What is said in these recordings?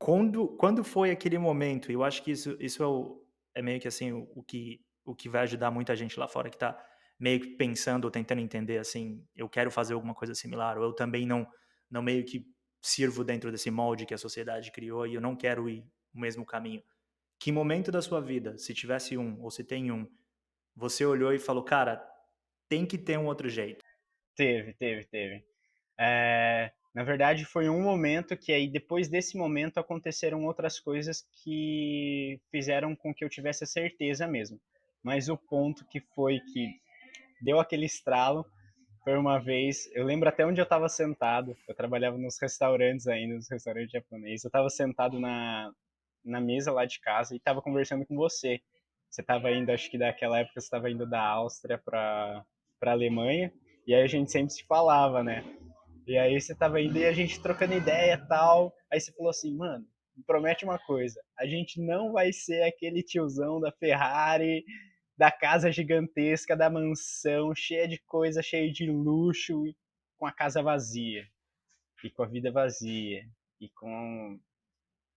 Quando foi aquele momento? Eu acho que isso é meio que assim, o que vai ajudar muita gente lá fora que tá meio que pensando ou tentando entender, assim: "Eu quero fazer alguma coisa similar", ou "Eu também não meio que sirvo dentro desse molde que a sociedade criou e eu não quero ir o mesmo caminho". Que momento da sua vida, se tivesse um ou se tem um, você olhou e falou: "Cara, tem que ter um outro jeito"? Teve. Na verdade, foi um momento que aí depois desse momento aconteceram outras coisas que fizeram com que eu tivesse a certeza mesmo. Mas o ponto que foi que deu aquele estralo foi uma vez, eu lembro até onde eu estava sentado, eu trabalhava nos restaurantes ainda, nos restaurantes japoneses, eu estava sentado na mesa lá de casa e estava conversando com você. Você estava indo, acho que daquela época você estava indo da Áustria para Alemanha, e aí a gente sempre se falava, né? E aí você tava indo e a gente trocando ideia e tal. Aí você falou assim, mano, me promete uma coisa. A gente não vai ser aquele tiozão da Ferrari, da casa gigantesca, da mansão, cheia de coisa, cheia de luxo, e com a casa vazia. E com a vida vazia. E com.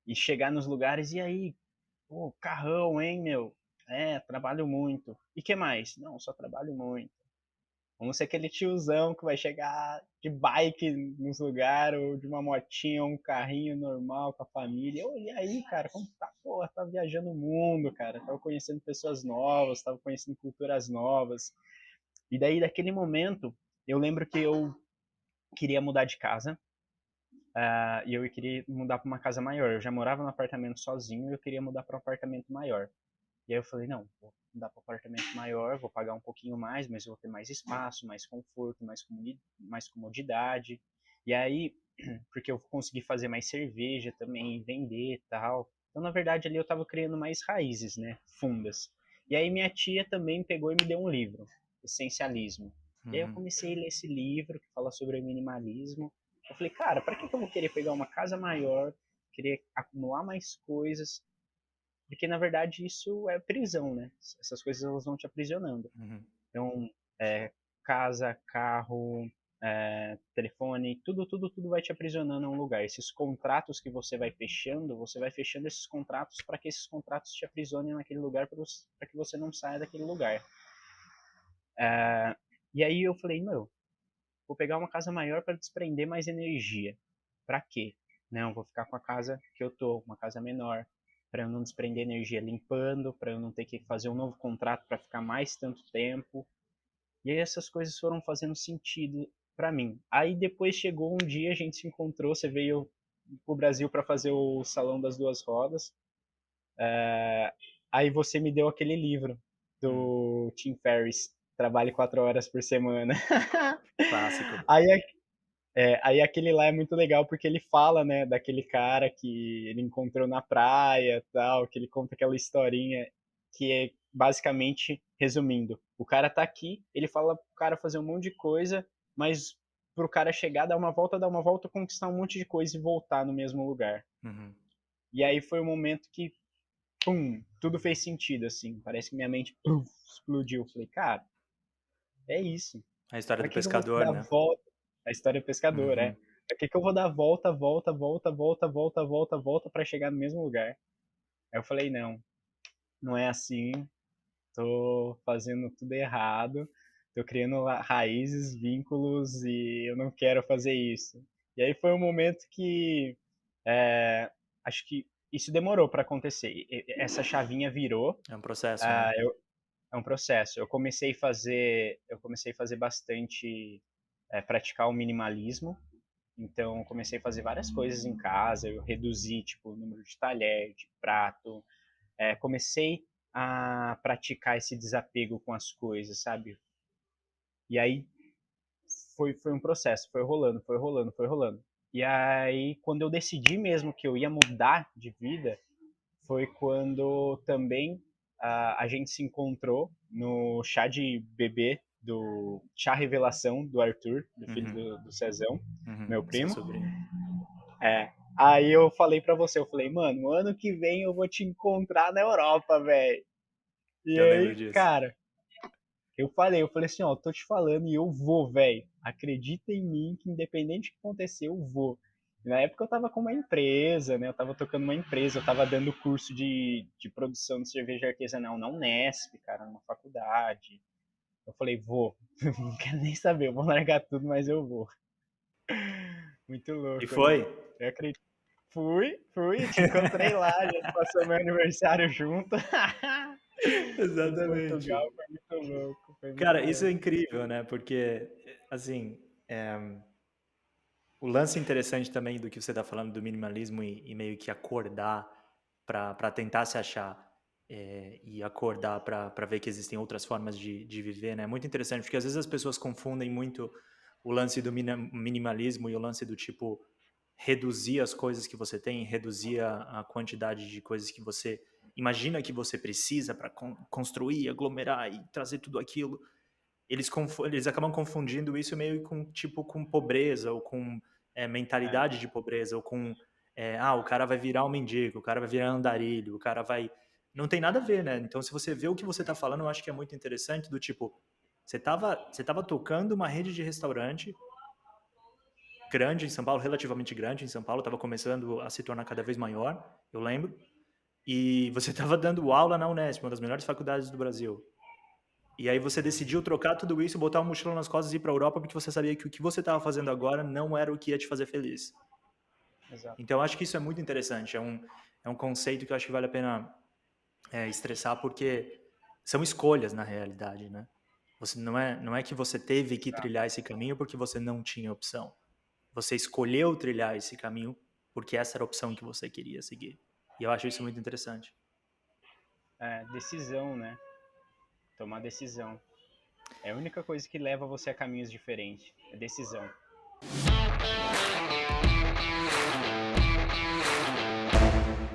E chegar nos lugares, e aí? Pô, carrão, hein, meu? É, trabalho muito. E que mais? Não, só trabalho muito. Vamos ser aquele tiozão que vai chegar de bike nos lugares, ou de uma motinha, ou um carrinho normal com a família. Ô, e aí, cara, como tá? Porra, tá viajando o mundo, cara. Tava conhecendo pessoas novas, tava conhecendo culturas novas. E daí, daquele momento, eu lembro que eu queria mudar de casa. E eu queria mudar para uma casa maior. Eu já morava no apartamento sozinho e eu queria mudar para um apartamento maior. E aí eu falei, não, vou mudar para um apartamento maior, vou pagar um pouquinho mais, mas eu vou ter mais espaço, mais conforto, mais comodidade. E aí, porque eu consegui fazer mais cerveja também, vender e tal. Então, na verdade, ali eu estava criando mais raízes, né, fundas. E aí minha tia também pegou e me deu um livro, Essencialismo. E aí eu Uhum. comecei a ler esse livro que fala sobre o minimalismo. Eu falei, cara, para que eu vou querer pegar uma casa maior, querer acumular mais coisas, porque na verdade isso é prisão, né? Essas coisas elas vão te aprisionando. Uhum. Então, casa, carro, telefone, tudo vai te aprisionando a um lugar. Esses contratos que você vai fechando esses contratos para que esses contratos te aprisionem naquele lugar para que você não saia daquele lugar. E aí eu falei, meu, vou pegar uma casa maior para desprender mais energia. Para quê? Não, vou ficar com a casa que eu tô, uma casa menor, para eu não desprender energia limpando, para eu não ter que fazer um novo contrato para ficar mais tanto tempo. E aí essas coisas foram fazendo sentido para mim. Aí depois chegou um dia, a gente se encontrou, você veio pro Brasil para fazer o Salão das Duas Rodas. Aí você me deu aquele livro Hum. do Tim Ferriss, Trabalhe 4 horas por semana. Clássico. Aí aí aquele lá é muito legal porque ele fala, né, daquele cara que ele encontrou na praia, tal, que ele conta aquela historinha que é basicamente, resumindo, o cara tá aqui, ele fala pro cara fazer um monte de coisa, mas pro cara chegar, dar uma volta, conquistar um monte de coisa e voltar no mesmo lugar. Uhum. E aí foi o momento que, pum, tudo fez sentido, assim. Parece que minha mente explodiu. Falei, cara, é isso. A história Pra do que que eu vou pescador, dar né. volta? A história do pescador, é. Uhum. Pra que que eu vou dar volta pra chegar no mesmo lugar? Aí eu falei, não, não é assim, tô fazendo tudo errado, tô criando raízes, vínculos e eu não quero fazer isso. E aí foi um momento que acho que isso demorou para acontecer. Essa chavinha virou, É um processo, né. ah, é um processo. Eu comecei a fazer bastante, praticar o minimalismo. Então, eu comecei a fazer várias coisas em casa. Eu reduzi, tipo, o número de talher, de prato. Comecei a praticar esse desapego com as coisas, sabe? E aí foi um processo, foi rolando, foi rolando, foi rolando. E aí, quando eu decidi mesmo que eu ia mudar de vida, foi quando também a gente se encontrou no chá de bebê do chá revelação do Arthur, do filho Uhum. do Cezão, Uhum. meu Seu primo. sobrinho. Aí eu falei pra você, eu falei, mano, ano que vem eu vou te encontrar na Europa, velho. E Eu lembro aí, disso. cara, eu falei assim, ó, tô te falando e eu vou, velho. Acredita em mim que independente do que acontecer, eu vou. Na época eu tava com uma empresa, né? Eu tava tocando uma empresa, eu tava dando curso de produção de cerveja artesanal na Unesp, cara, numa faculdade. Eu falei, vou, não quero nem saber, eu vou largar tudo, mas eu vou. Muito E louco, né? foi? Eu acredito. Fui, te encontrei lá, a gente passou meu aniversário junto. Em Exatamente. Portugal, foi muito louco, foi muito Cara, isso é louco. incrível, né? Porque, assim, o lance interessante também do que você está falando do minimalismo e meio que acordar para tentar se achar e acordar para ver que existem outras formas de viver, né? É muito interessante, porque às vezes as pessoas confundem muito o lance do minimalismo e o lance do tipo reduzir as coisas que você tem, reduzir a quantidade de coisas que você imagina que você precisa para construir, aglomerar e trazer tudo aquilo. Eles acabam confundindo isso meio com tipo com pobreza ou com É, mentalidade de pobreza ou com o cara vai virar um mendigo, o cara vai virar andarilho, o cara vai não tem nada a ver, né? Então se você vê o que você tá falando, eu acho que é muito interessante do tipo você tava tocando uma rede de restaurante grande em São Paulo, relativamente grande em São Paulo, estava começando a se tornar cada vez maior, eu lembro. E você estava dando aula na Unesp, uma das melhores faculdades do Brasil. E aí você decidiu trocar tudo isso, botar uma mochila nas costas e ir para a Europa porque você sabia que o que você estava fazendo agora não era o que ia te fazer feliz. exato. Então eu acho que isso é muito interessante. É um conceito que eu acho que vale a pena estressar porque são escolhas na realidade, né? Você não é que você teve que trilhar esse caminho porque você não tinha opção. Você escolheu trilhar esse caminho porque essa era a opção que você queria seguir. E eu acho isso muito interessante. Decisão, né? Tomar decisão. É a única coisa que leva você a caminhos diferentes. É decisão.